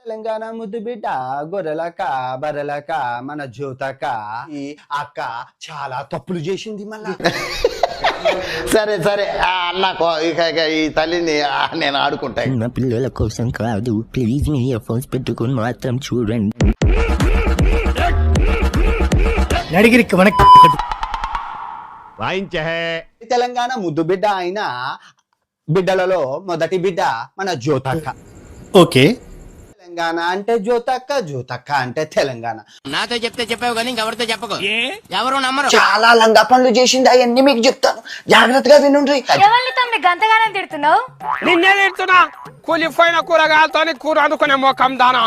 తెలంగాణ ముద్దు బిడ్డ గొర్రెలక బర్రెలక మన జ్యోతక ఈ అక్క చాలా తప్పులు చేసింది మళ్ళా. సరే సరే అన్న ఇక ఈ తల్లిని నేను ఆడుకుంటా. నా పిల్లల కోసం కాదు, ప్లీజ్ మీ ఇయర్ ఫోన్స్ పెట్టుకుని మాత్రం చూడండి. నడిగిరికి తెలంగాణ ముద్దు బిడ్డ అయిన బిడ్డలలో మొదటి బిడ్డ మన జ్యోతక్క. ఓకే, తెలంగాణ అంటే జ్యోతక్క, జ్యోతక్క అంటే తెలంగాణ. నాతో చెప్తే చెప్పావు కానీ ఎవరితో చెప్పకు, ఎవరు నమ్మరు. చాలా లంగా పనులు చేసింది, అవన్నీ మీకు చెప్తాను, జాగ్రత్తగా వినుండ్రి. ఎవరిని తమ్ముడు గంతగానం తిడుతున్నావు? నిన్నే తిడుతున్నా. కూలిపోయిన కూరగాయలతో కూర అందుకునే మోకం దానా.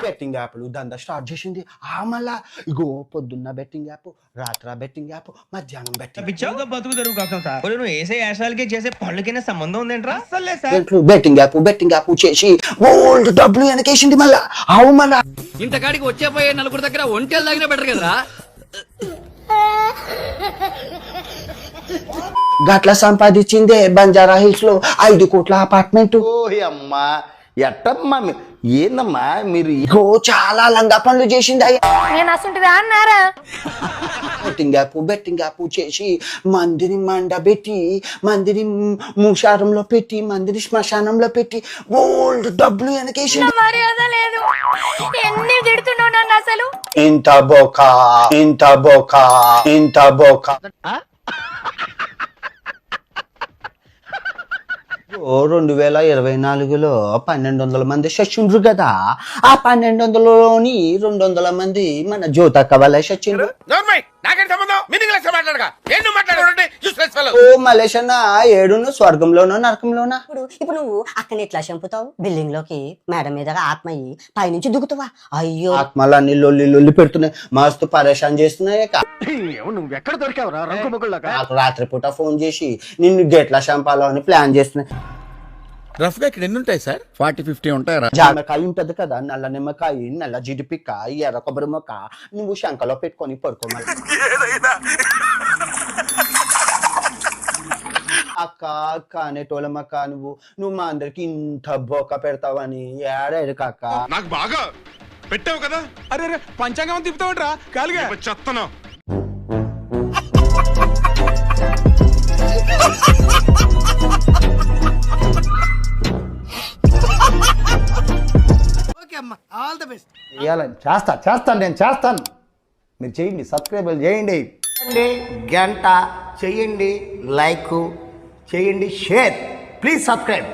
బెట్టింగ్ యాప్లు దందా స్టార్ట్ చేసింది. మళ్ళా ఇగో పొద్దున్న బెట్టింగ్ యాప్, రాత్ర బెట్టింగ్ యాప్, మధ్యాహ్నం బెట్టింగ్ యాప్ చేసి ఓల్డ్ డబ్బులు వెనకేసింది మళ్ళా. మళ్ళా ఇంతకాడికి వచ్చే పోయే నలుగురు దగ్గర ఒంటెలు తాగినా బెటర్ కదరా. గట్ల సంపాదించిందే బంజారా హిల్స్ లో 5 కోట్ల అపార్ట్మెంట్. ఓహి అమ్మా, ఎట్టమ్మా ఏందమ్మా మీరు ఇగో చాలా లంగా పనులు చేసింది. నేను అసంటిదా అన్నారా? బెట్టింగ్ యాప్ చేసి మందిని మండబెట్టి, మందిని మూషారంలో పెట్టి, మందిని శ్మశానంలో పెట్టి ఓల్డ్ డబ్బులు వెనకేసింది. మర్యాద లేదు. ఎన్ని తిడుతున్నావు నన్ను అసలు? ఇంత బోకా, ఇంత బోకా, ఇంత బోకా. 2024లో 1200 మంది చచ్చిండ్రు కదా. ఆ 1200లోని 200 మంది మన జ్యోతక్క వల్ల చచ్చిండ్రు. ఓ మలేషన్న, ఏడును స్వర్గంలోనో నరకంలోనా? ఇప్పుడు నువ్వు అక్కని ఎట్లా చంపుతావు? బిల్డింగ్ లోకి మేడ మీద ఆత్మ అయ్యి పైనుంచి దుక్కుతావా? అయ్యో, ఆత్మలన్నీ లొల్లి లొల్లి పెడుతున్నాయి, మస్తు పరేషాన్ చేస్తున్నాయి. నువ్వు ఎక్కడ దొరికావురా నాకు రాత్రిపూట ఫోన్ చేసి నిన్ను గెట్లా చంపాలో అని ప్లాన్ చేస్తున్నాయి. రఫ్ గా ఇక్కడ ఎన్ని ఉంటాయి సార్? 40-50 ఉంటాయరా? జామకాయ ఉంటది కదా, నల్ల నిమ్మకాయ, నల్ల జీడిపిక్క, ఎర్ర కొబ్బరి మొక్క, నువ్వు శంకలో పెట్టుకొని పడుకోమని. అక్క అక్క అనేటోళ్ళమక్క, నువ్వు మా అందరికి ఇంత బొక్క పెడతావని ఏడాడు కాక. నాకు బాగా పెట్టావు కదా. అరే పంచాంగం తిప్పుతావుట్రా కాలుగా చెత్తను. చేస్తాను నేను చేస్తాను. మీరు చేయండి, సబ్స్క్రైబ్ చేయండి, గంట చేయండి, లైక్ చేయండి, షేర్. Please subscribe.